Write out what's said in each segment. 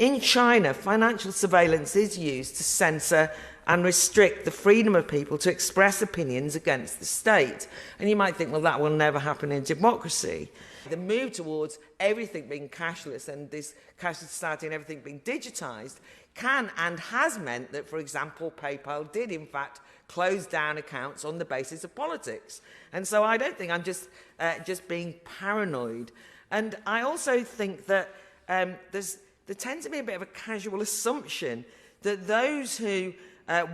In China, financial surveillance is used to censor and restrict the freedom of people to express opinions against the state. And you might think, well, that will never happen in democracy. The move towards everything being cashless and this cashless society and everything being digitized can and has meant that, for example, PayPal did, in fact, close down accounts on the basis of politics. And so I don't think I'm just being paranoid. And I also think that there tends to be a bit of a casual assumption that those who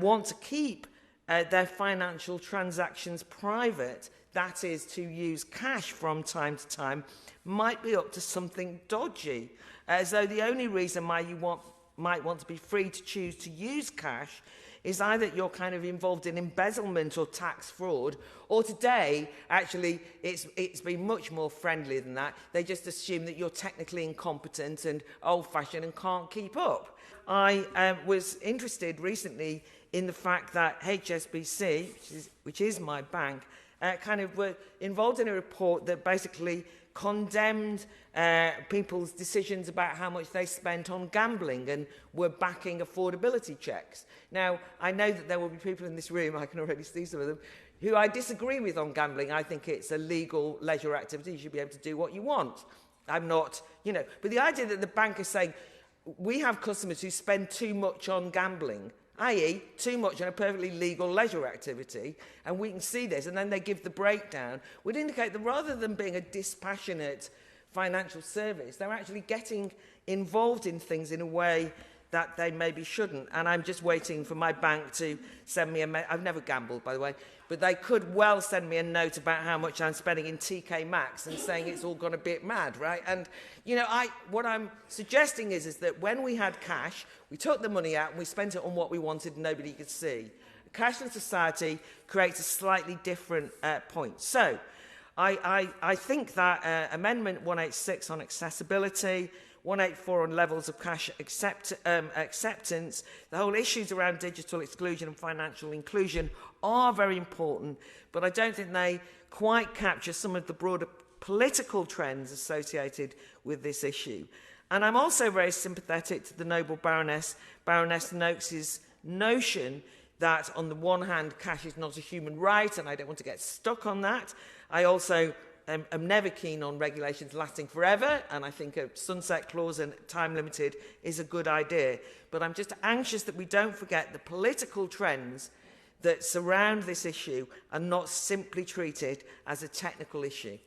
want to keep their financial transactions private, that is, to use cash from time to time, might be up to something dodgy. As though the only reason why you might want to be free to choose to use cash is either you're kind of involved in embezzlement or tax fraud, or today, actually, it's been much more friendly than that. They just assume that you're technically incompetent and old-fashioned and can't keep up. I was interested recently in the fact that HSBC, which is my bank, kind of were involved in a report that basically condemned people's decisions about how much they spent on gambling and were backing affordability checks. Now, I know that there will be people in this room, I can already see some of them, who I disagree with on gambling. I think it's a legal leisure activity. You should be able to do what you want. I'm not, but the idea that the bank is saying, we have customers who spend too much on gambling, i.e. too much on a perfectly legal leisure activity, and we can see this, and then they give the breakdown, would indicate that rather than being a dispassionate financial service, they're actually getting involved in things in a way that they maybe shouldn't. And I'm just waiting for my bank to send me I've never gambled, by the way, but they could well send me a note about how much I'm spending in TK Maxx and saying it's all gone a bit mad, right? And, what I'm suggesting is that when we had cash, we took the money out and we spent it on what we wanted and nobody could see. A cashless society creates a slightly different point. So I think that Amendment 186 on accessibility, 184 on levels of cash acceptance, the whole issues around digital exclusion and financial inclusion are very important, but I don't think they quite capture some of the broader political trends associated with this issue. And I'm also very sympathetic to the noble Baroness Noakes's notion that, on the one hand, cash is not a human right, and I don't want to get stuck on that. I also am never keen on regulations lasting forever, and I think a sunset clause and time limited is a good idea. But I'm just anxious that we don't forget the political trends that surround this issue and not simply treat it as a technical issue.